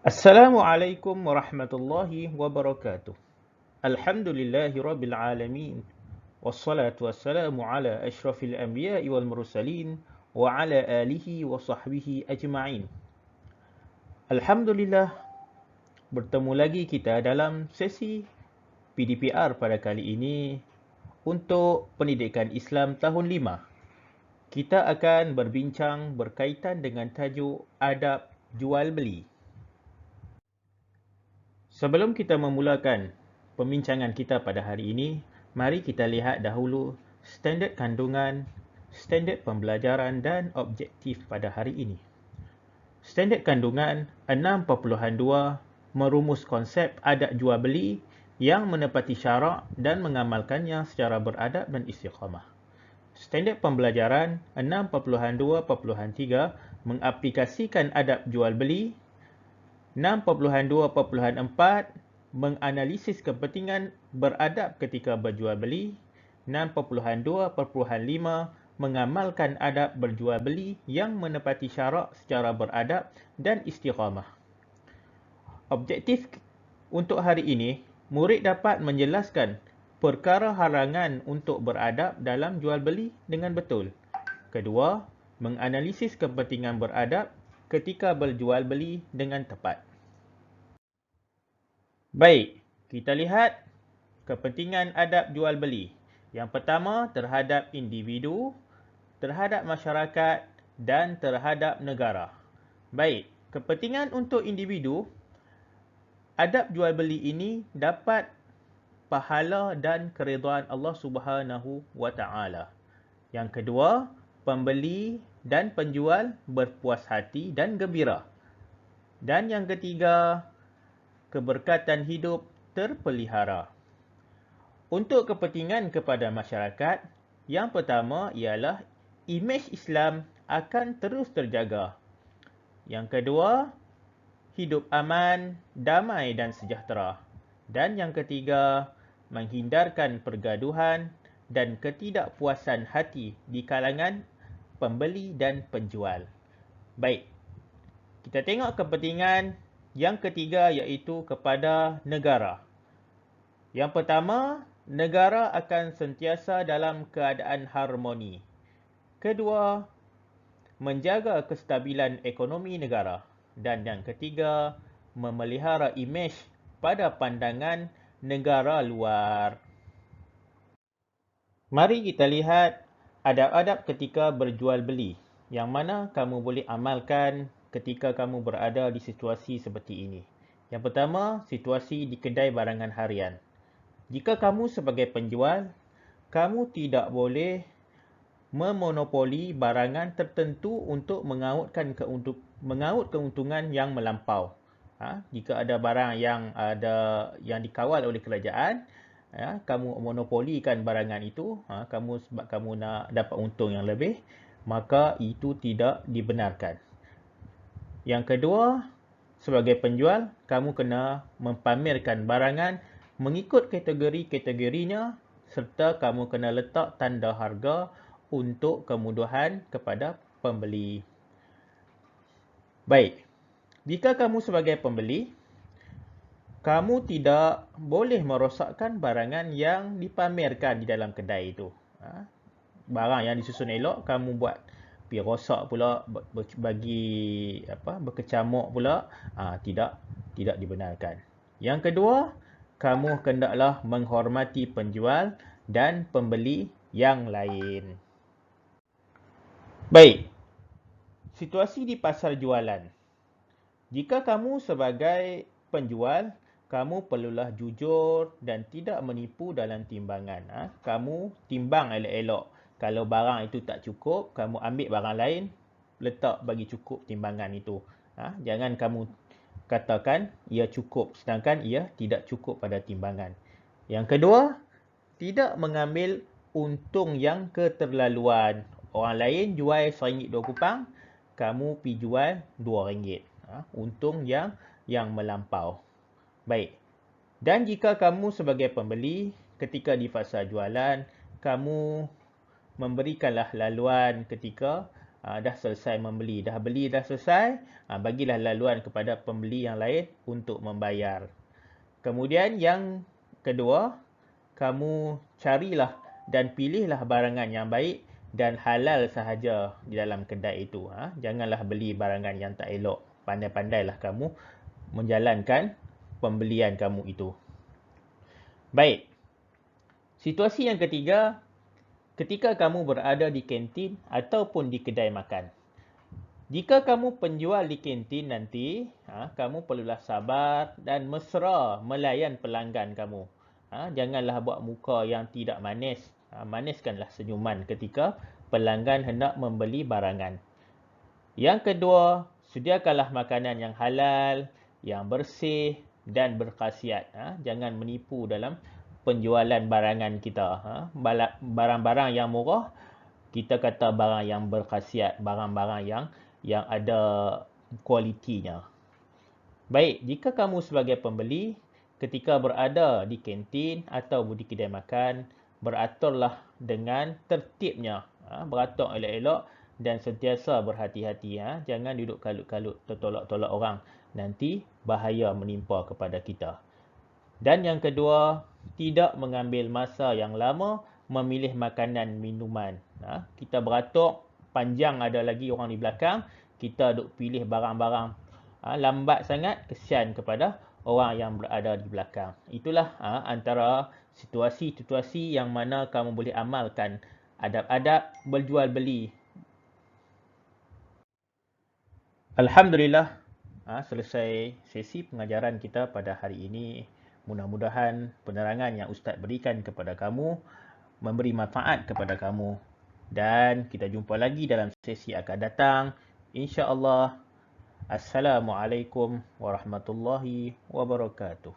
Assalamualaikum warahmatullahi wabarakatuh. Alhamdulillahi rabbil alamin. Wassalatu wassalamu ala ashrafil anbiya'i wal mursalin wa ala alihi wa sahbihi ajma'in. Alhamdulillah, bertemu lagi kita dalam sesi PDPR pada kali ini untuk Pendidikan Islam tahun 5. Kita akan berbincang berkaitan dengan tajuk adab jual beli. Sebelum kita memulakan pembincangan kita pada hari ini, mari kita lihat dahulu standard kandungan, standard pembelajaran dan objektif pada hari ini. Standard kandungan 6.2 merumus konsep adab jual beli yang menepati syarak dan mengamalkannya secara beradab dan istiqamah. Standard pembelajaran 6.2.3 mengaplikasikan adab jual beli. 6.2.4 menganalisis kepentingan beradab ketika berjual beli. 6.2.5 mengamalkan adab berjual beli yang menepati syarak secara beradab dan istiqamah. Objektif untuk hari ini, murid dapat menjelaskan perkara halangan untuk beradab dalam jual beli dengan betul. Kedua, menganalisis kepentingan beradab ketika berjual beli dengan tepat. Baik, kita lihat kepentingan adab jual beli. Yang pertama, terhadap individu, terhadap masyarakat dan terhadap negara. Baik, kepentingan untuk individu, adab jual beli ini dapat pahala dan keridhaan Allah Subhanahu wa taala. Yang kedua, pembeli dan penjual berpuas hati dan gembira. Dan yang ketiga, keberkatan hidup terpelihara. Untuk kepentingan kepada masyarakat, yang pertama ialah imej Islam akan terus terjaga. Yang kedua, hidup aman, damai dan sejahtera. Dan yang ketiga, menghindarkan pergaduhan dan ketidakpuasan hati di kalangan pembeli dan penjual. Baik, kita tengok kepentingan yang ketiga iaitu kepada negara. Yang pertama, negara akan sentiasa dalam keadaan harmoni. Kedua, menjaga kestabilan ekonomi negara. Dan yang ketiga, memelihara imej pada pandangan negara luar. Mari kita lihat adab-adab ketika berjual beli yang mana kamu boleh amalkan ketika kamu berada di situasi seperti ini. Yang pertama, situasi di kedai barangan harian. Jika kamu sebagai penjual, kamu tidak boleh memonopoli barangan tertentu untuk mengaut keuntungan yang melampau. Jika ada barang yang dikawal oleh kerajaan, kamu monopolikan barangan itu, sebab kamu nak dapat untung yang lebih, maka itu tidak dibenarkan. Yang kedua, sebagai penjual, kamu kena mempamerkan barangan mengikut kategori-kategorinya serta kamu kena letak tanda harga untuk kemudahan kepada pembeli. Baik, jika kamu sebagai pembeli, kamu tidak boleh merosakkan barangan yang dipamerkan di dalam kedai itu. Barang yang disusun elok, kamu buat pergi rosak pula, berkecamuk pula, tidak dibenarkan. Yang kedua, kamu hendaklah menghormati penjual dan pembeli yang lain. Baik, situasi di pasar jualan. Jika kamu sebagai penjual, kamu perlulah jujur dan tidak menipu dalam timbangan. Kamu timbang elok-elok. Kalau barang itu tak cukup, kamu ambil barang lain, letak bagi cukup timbangan itu. Jangan kamu katakan ia cukup sedangkan ia tidak cukup pada timbangan. Yang kedua, tidak mengambil untung yang keterlaluan. Orang lain jual RM1 2 kupang, kamu pergi jual RM2. Untung yang melampau. Baik. Dan jika kamu sebagai pembeli, ketika di fasa jualan, kamu memberikanlah laluan ketika dah selesai membeli, dah beli dah selesai, bagilah laluan kepada pembeli yang lain untuk membayar. Kemudian yang kedua, kamu carilah dan pilihlah barangan yang baik dan halal sahaja di dalam kedai itu. Janganlah beli barangan yang tak elok. Pandai-pandailah kamu menjalankan pembelian kamu itu. Baik. Situasi yang ketiga, ketika kamu berada di kantin ataupun di kedai makan. Jika kamu penjual di kantin nanti, kamu perlulah sabar dan mesra melayan pelanggan kamu. Janganlah buat muka yang tidak manis. Maniskanlah senyuman ketika pelanggan hendak membeli barangan. Yang kedua, sediakanlah makanan yang halal, yang bersih dan berkhasiat. Jangan menipu dalam penjualan barangan kita. Barang-barang yang murah, kita kata barang yang berkhasiat, barang-barang yang ada kualitinya. Baik, jika kamu sebagai pembeli ketika berada di kantin atau di kedai makan, beraturlah dengan tertibnya. Beratur elok-elok dan sentiasa berhati-hati. Jangan duduk kalut-kalut tertolak-tolak orang. Nanti bahaya menimpa kepada kita. Dan yang kedua, tidak mengambil masa yang lama memilih makanan minuman. Kita beratur, panjang ada lagi orang di belakang, kita duk pilih barang-barang lambat sangat, kesian kepada orang yang berada di belakang. Itulah antara situasi-situasi yang mana kamu boleh amalkan adab-adab berjual beli. Alhamdulillah, selesai sesi pengajaran kita pada hari ini. Mudah-mudahan penerangan yang Ustaz berikan kepada kamu memberi manfaat kepada kamu. Dan kita jumpa lagi dalam sesi akan datang. InsyaAllah. Assalamualaikum warahmatullahi wabarakatuh.